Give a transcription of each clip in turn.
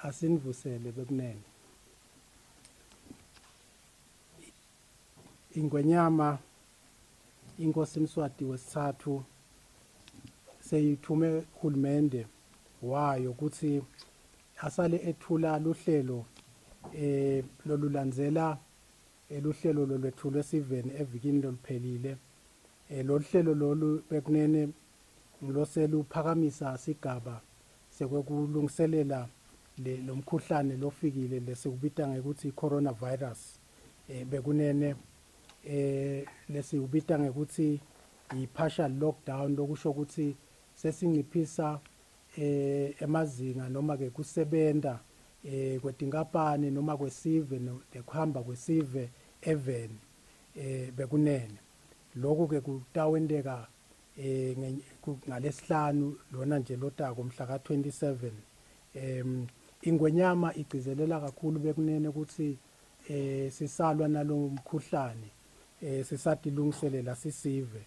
Asinivusele bekunene. Ingwenyama inkosi Mswati wesithathu seyithume uhulumende wayo ukuthi asale ethula luhlelo lolulandzela luhlelo lolwethulwe esiveni evikini loluphelile. Lolu hlelo lolu bekunene ngiloselu sigaba sekwekulungiselela lo mkhuhlane lofikile lesikubita ngekuthi coronavirus. Bekunene lesikubita ngekuthi i-partial lockdown, lokusho ukuthi sesinciphisa emazinga noma ke kusebenta kwetinkampani noma kwesive nekuhamba kwesive even bekunene. Lokhu ke kutawendeka ngalesihlanu lona nje lotako mhla ka-27. Ingwenyama igcizelela kakhulu bekunene ukuthi sisalwa nalo mkhuhlane, sisatilungiselela sisive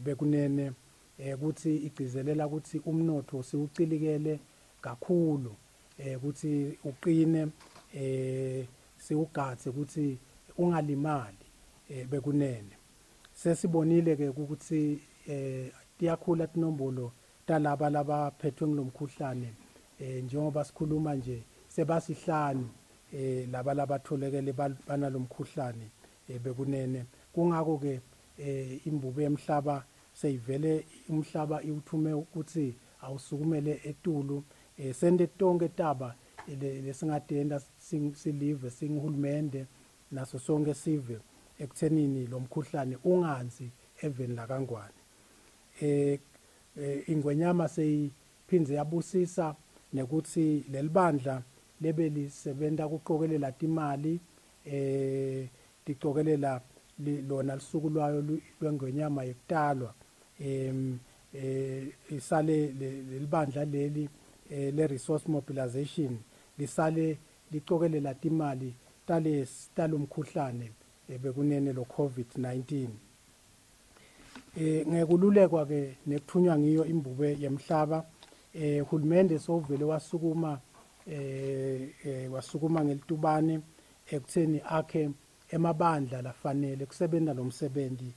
bekunene ukuthi igcizelela ukuthi umnotho siwucilikele kakhulu ukuthi uqine, siwugathe ukuthi ungalimali bekunene. Sesibonile ke ukuthi tiyakhula tinombolo talaba labaphethwe ngilomkhuhlane njengoba sikhuluma nje sebasihlanu laba labatholekele banalomkhuhlane bekunene. Kungako ke imbube yemhlaba seyivele umhlaba iwuthume ukuthi awusukumele etulu sende tonke taba lesingadenda silive singihulumende naso sonke sive ekuthenini lo mkhuhlane unganzi even lakangwane. Ingwenyama seyiphindze yabusisa nekuthi lelibandla lebe lisebenta kuqokelela timali tiqokelela lona lisuku lwayo lwengwenyama yekutalwa. Isale lelibandla leli le-resource mobilization lisale liqokelela timali talomkhuhlane bekunene lo COVID-19. Ngekululekwa ke nekuthunywa ngiyo imbube yemhlaba, uhulumende sovele wasukuma ngelitubane ekutheni akhe emabandla lafanele kusebenta lomsebenzi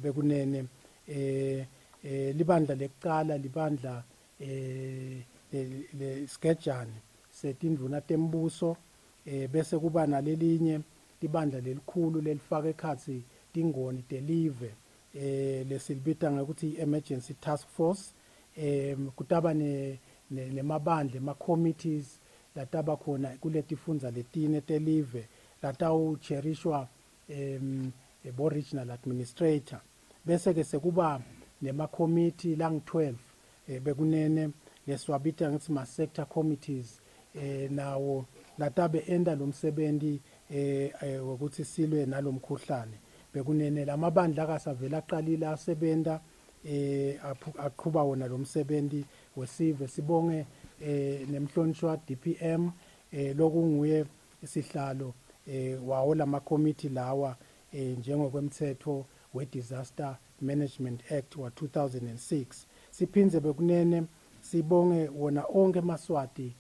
bekunene. Libandla lekuqala libandla lesigejane setindvuna tembuso, bese kuba nalelinye libandla lelikhulu lelifaka ekhatsi tingoni telive lesilibita ngekuthi emergency task force. Kutaba nemabandla ema-committees lataba khona kuletifundza letine telive latawucherishwa bo-regional administrator. Bese ke sekuba nema-committee lang-12 bekunene leswabita ngithi ma-sector committees nawo latabe enda lo msebenzi wokuthi silwe nalomkhuhlane bekunene. Lamabandla akasavela aqalile asebenta aqhuba wona lo msebenzi wesive. Sibonge nemhlonishwa DPM lokunguye isihlalo wawo lama-committee lawa njengokwemthetho we-Disaster Management Act wa 2006. Siphindze bekunene sibonge wona onke Mswati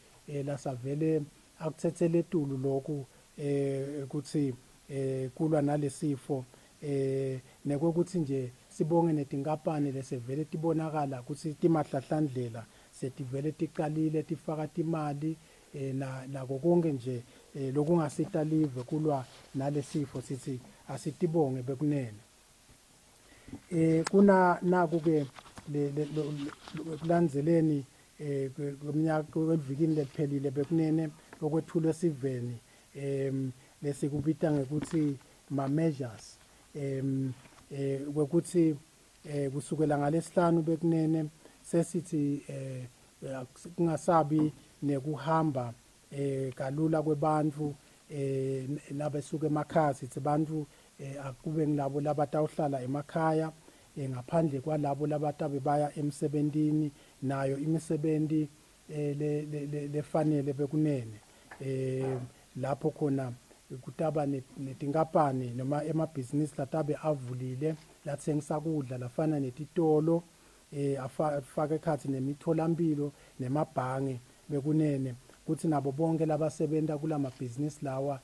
lasavele akuthethele etulu lokhu ukuthi kulwa nalesifo nekokuthi nje sibonge netinkampani lesevele tibonakala ukuthi timahlahlandlela setivele tiqalile tifaka timali nako konke nje lokungasita live kulwa nalesifo sithi asitibonge bekunene. Kuna naku ke kulandzeleni kweminyaka kwevikini lephelile bekunene okwethulwe esiveni lesikubita ngekuthi ma-measures kwekuthi kusukela ngalesihlanu bekunene sesithi kungasabi nekuhamba kalula kwebantfu labesuka emakhaya. Sithi bantfu akube ngilabo labatawuhlala emakhaya ngaphandle kwalabo labatabe baya emsebentini nayo imisebenti lefanele bekunene. Lapho khona kutaba netinkampani noma emabhizinisi latabe avulile latsengisa kudla lafana netitolo afake ekhatsi nemitfolamphilo nemabhange bekunene ukuthi nabo bonke labasebenta kula mabhizinisi lawa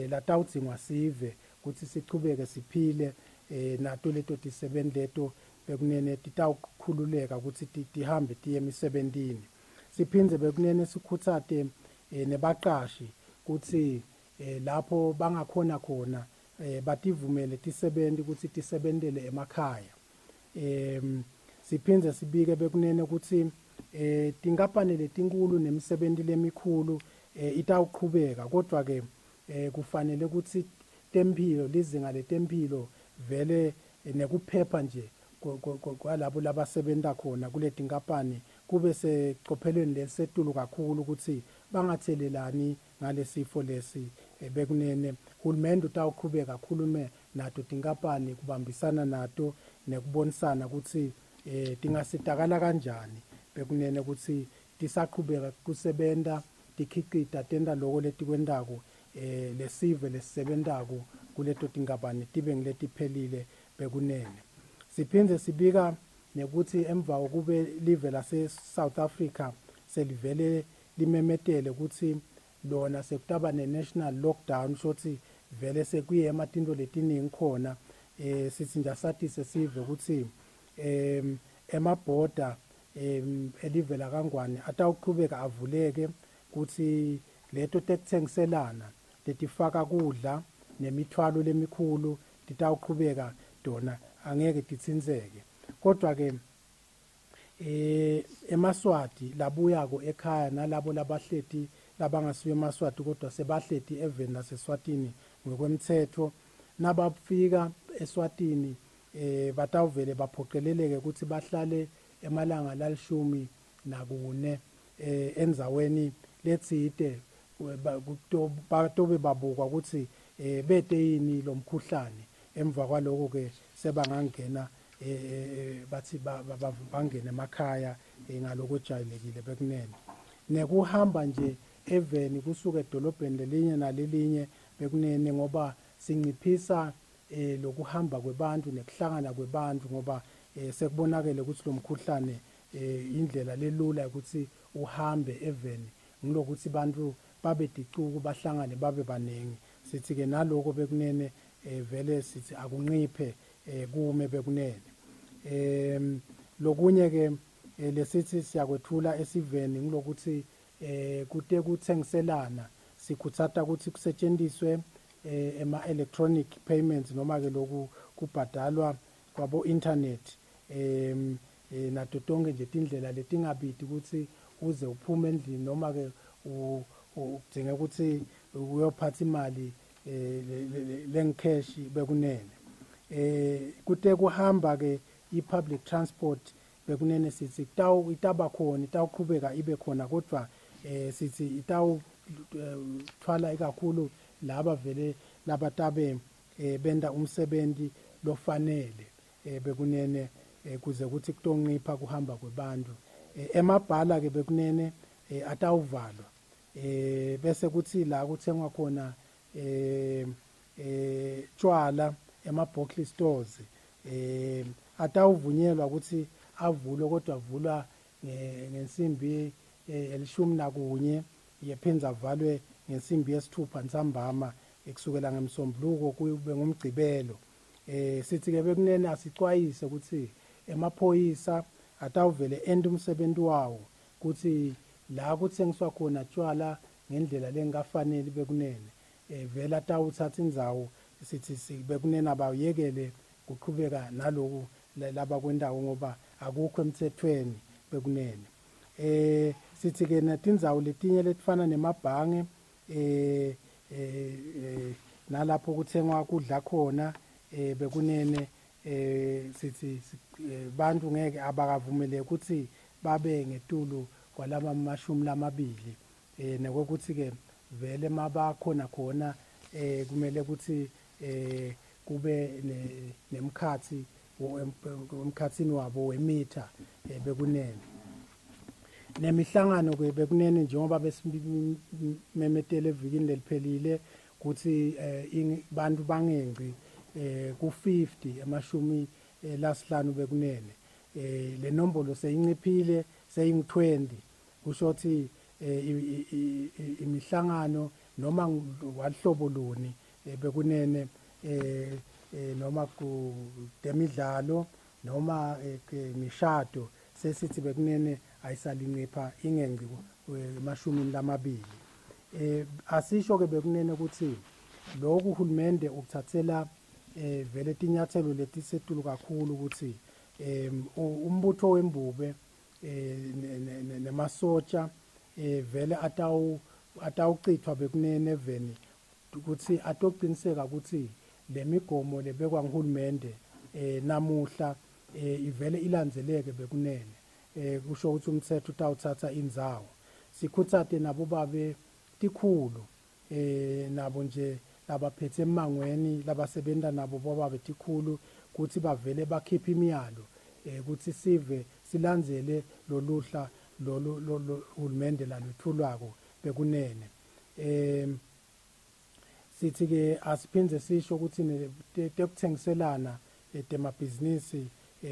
latawudzingwa sive ukuthi sichubeke siphile nato leto tisebenti leto bekunene titawukhululeka ukuthi tihambe tiye emisebentini. Siphindze bekunene sikhutsate nebaqashi ukuthi lapho bangakhona khona bativumele tisebenti ukuthi tisebentele emakhaya. Siphindze sibike bekunene ukuthi tinkampani letinkulu nemisebenti lemikhulu itawuqhubeka, kodwa ke kufanele ukuthi temphilo lizinga letemphilo vele nekuphepha nje kwalabo labasebenta khona kule tinkampani kube secophelweni lelisetulu kakhulu ukuthi bangathelelani ngalesifo lesi. Bekunene hulumende utawuqhubeka akhulume nato tinkampani kubambisana nato nekubonisana ukuthi tingasitakala kanjani bekunene ukuthi tisaqhubeka kusebenta tikhicita tenda loko letikwentako lesive lesisebentako kuleto tinkampani tibe ngiletiphelile bekunene. Siphindze sibika nekuthi emva kokube live lase-South Africa selivele limemetele ukuthi lona sekutaba ne-national lockdown shothi vele sekuye ematinto letiningi khona sisinja sathi sesive ukuthi emabhoda elive lakangwane atawuqhubeka avuleke ukuthi leto tekuthengiselana letifaka kudla nemithwalo lemikhulu titawuqhubeka tona angeke titsinzeke. Kodwa ke eMswati labuyako ekhaya nalabo labahleti labangasiwe eMswati kodwa sebahleti eveni naseSwatini ngokwemthetho nabafika eSwatini batawuvele baphoqeleleke ukuthi bahlale emalanga lalishumi nakune endzaweni letsite batobe babukwa ukuthi bete yini lo mkhuhlane. Emva kwaloko ke sebangangena bathi bangene emakhaya ngaloko jayelekile bekunene. Nekuhamba nje eveni kusuka edolobheni lelinye nalelinye bekunene ngoba sinciphisa lokuhamba kwebantu nekuhlangana kwebantu ngoba sekubonakele ukuthi lo mkhuhlane indlela lelula ukuthi uhambe eveni ngilokuthi bantu babe ticuku bahlangane babe baningi. Sithi ke naloko bekunene vele sithi akunciphe kume bekunene. Lokunye ke lesithi siyakwethula esiveni ngilokuthi kute kuthengiselana sikhutsata ukuthi kusetshenziswe ema-electronic payments noma ke loku kubhadalwa kwabo internet nato tonke nje tindlela letingabiti ukuthi uze uphume endlini noma ke udinga ukuthi uyophatha imali lengikheshi bekunene. Kute kuhamba ke i-public transport bekunene sithi itaba khona itawuqhubeka ibe khona kodwa sithi itawuthwala ikakhulu laba vele labatabe benda umsebenzi lofanele bekunene kuze ukuthi kutonqipha kuhamba kwebantu. Emabhala ke bekunene atawuvalwa bese kuthi la kuthengwa khona tshwala ema-box stores atawuvunyelwa ukuthi avulwe kodwa avulwa ngensimbi elishumi nakunye yephindze avalwe ngensimbi yesithupha nsambama kusukela ngemsombuluko kube ngomgcibelo. Sithi ke bekunene asicwayise ukuthi emaphoyisa atawuvele ende umsebenzi wawo ukuthi la kuthengiswa khona tshwala ngendlela lengafanele bekunene vele atawuthatha indzawo sithi bekunene abayekele kuqhubeka naloku laba kwendawo ngoba akukho emthethweni bekunene. Sithi ke natindzawo letinye letifana nemabhange nalapho kuthengwa kudla khona bekunene sithi bantu ngeke abakavumeleke ukuthi babe ngetulu kwalaba 20 nekokuthi ke vele mabakhona khona kumele ukuthi kube nemkhathi emkhathini wabo wemitha bekunene. Nemihlangano ke bekunene njengoba besimemetele evikini leliphelile ukuthi bantu bangenqi ku-50 amashumi lasihlanu bekunene. Le nombolo seyinciphile seyingu-20 kusho ukuthi imihlangano noma walhlobo luni bekunene noma kutemidlalo noma imishado sesithi bekunene ayisalincipha ingengqi emashumini lamabili. Asisho ke bekunene ukuthi lokhu uhulumende ukuthathela vele tinyathelo letisetulu kakhulu ukuthi umbutho wembube nemasotsha vele atawucithwa bekunene veni ukuthi atoqiniseka ukuthi le migomo lebekwa nguhulumende namuhla ivele ilandzeleke bekunene. Kusho ukuthi umthetho utawuthatha indzawo. Sikhuthate nabo babe tikhulu nabo nje labaphethe emangweni labasebenta nabo bobabe tikhulu ukuthi bavele bakhiphe imiyalo ukuthi sive silandzele loluhla hulumende lalwethulwako bekunene. Sithi ke asiphindze sisho ukuthi tekuthengiselana temabhizinisi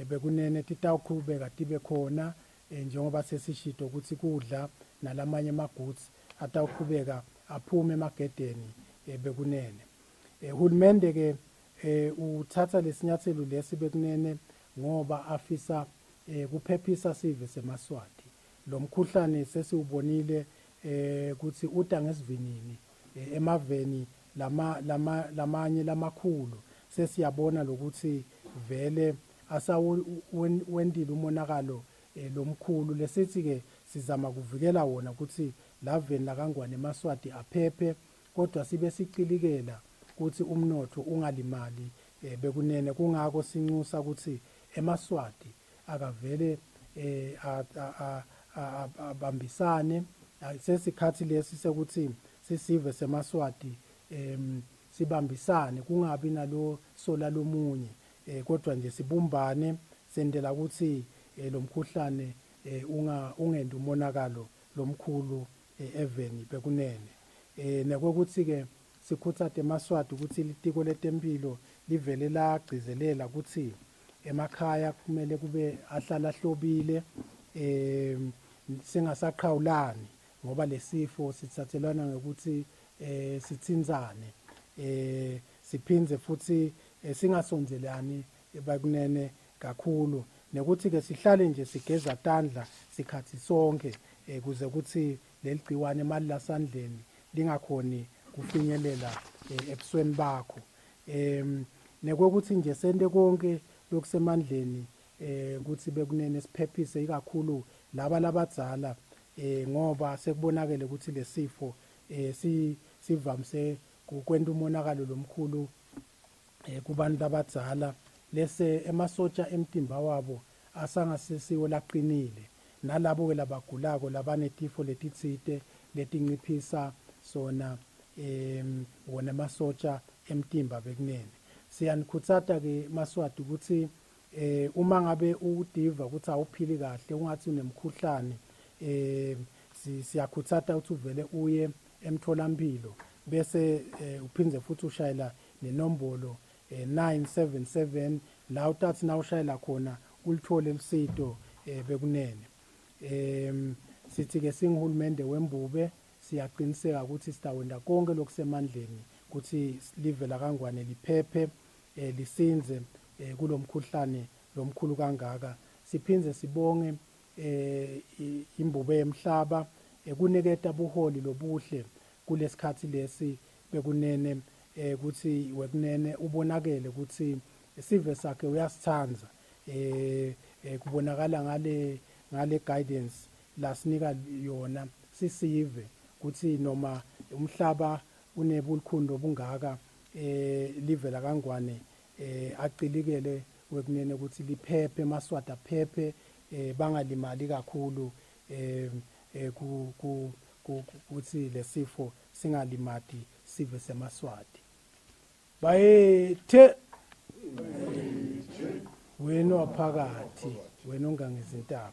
bekunene titawuqhubeka tibe khona njengoba sesishito ukuthi kudla nalamanye amagoods atawuqhubeka aphume emagedeni bekunene. Hulumende ke uthatha lesinyathelo lesi bekunene ngoba afisa kuphephisa sive seMswati. Lo mkhuhlane sesiubonile ukuthi uta ngesivinini emaveni lamanye lamakhulu sesiyabona lokuthi vele asawendile umonakalo lomkhulu lesithi ke sizama kuvikela wona ukuthi laveni lakangwane eMswati aphephe kodwa sibe siqilikela ukuthi umnotho ungalimali bekunene. Kungako sinxusa ukuthi eMswati akavele abambisane sesikhathi lesi sekuthi sisive seMswati sibambisane kungabi nalo sola lomunye kodwa nje sibumbane sendela ukuthi lo mkhuhlane ungenda umonakalo lomkhulu eveni bekunene. Nekokuthi ke sikhuthate eMswati ukuthi litiko letempilo livele lagcizelela ukuthi emakhaya kumele kube ahlala hlobile singasaqhawulani ngoba lesifo sithathelana ngokuthi sithinzane siphindze futhi singasondelani bekunene kakhulu nekuthi ke sihlale nje sigeza tandla sikhathi sonke kuze ukuthi leli gciwane mali lasandleni lingakhoni kufinyelela ebusweni bakho. Nekokuthi nje sente konke lokusemandleni ukuthi bekunene siphephise ikakhulu laba labadzala ngoba sekubonakele ukuthi lesifo sivamise kukwenta umonakalo lomkhulu kubantu labadzala lese emasotsha emtimba wabo asangasesiwo laqinile nalabo ke labagulako labanetifo letitsite letinciphisa sona wona masotsha emtimba bekunene. Siyanikhutsata ke Mswati ukuthi uma ngabe udiva ukuthi awuphili kahle ungathi unemkhuhlane siyakhutsata ukuthi uvele uye emtholampilo bese uphindze futhi ushayela nenombolo 977 la utathi na ushayela khona ulithole lusito bekunene. Sithi ke singihulumende wembube siyaqiniseka ukuthi sitawenda konke lokusemandleni ukuthi live lakangwane liphephe lisinze kulomkhuhlane lomkhulu kangaka. Siphindze sibonge imbube yemhlaba kuniketa buholi lobuhle kulesikhathi lesi bekunene ukuthi wekunene ubonakele ukuthi isive sakhe uyasithanza kubonakala ngale guidance lasinika yona sisive ukuthi noma umhlaba unebulukhundu obungaka live lakangwane aqilikele wekunene ukuthi liphephe Mswati aphephe bangalimali kakhulu ukuthi lesifo singalimati sive seMswati. Bayethe wena waphakathi wena ongangezintaba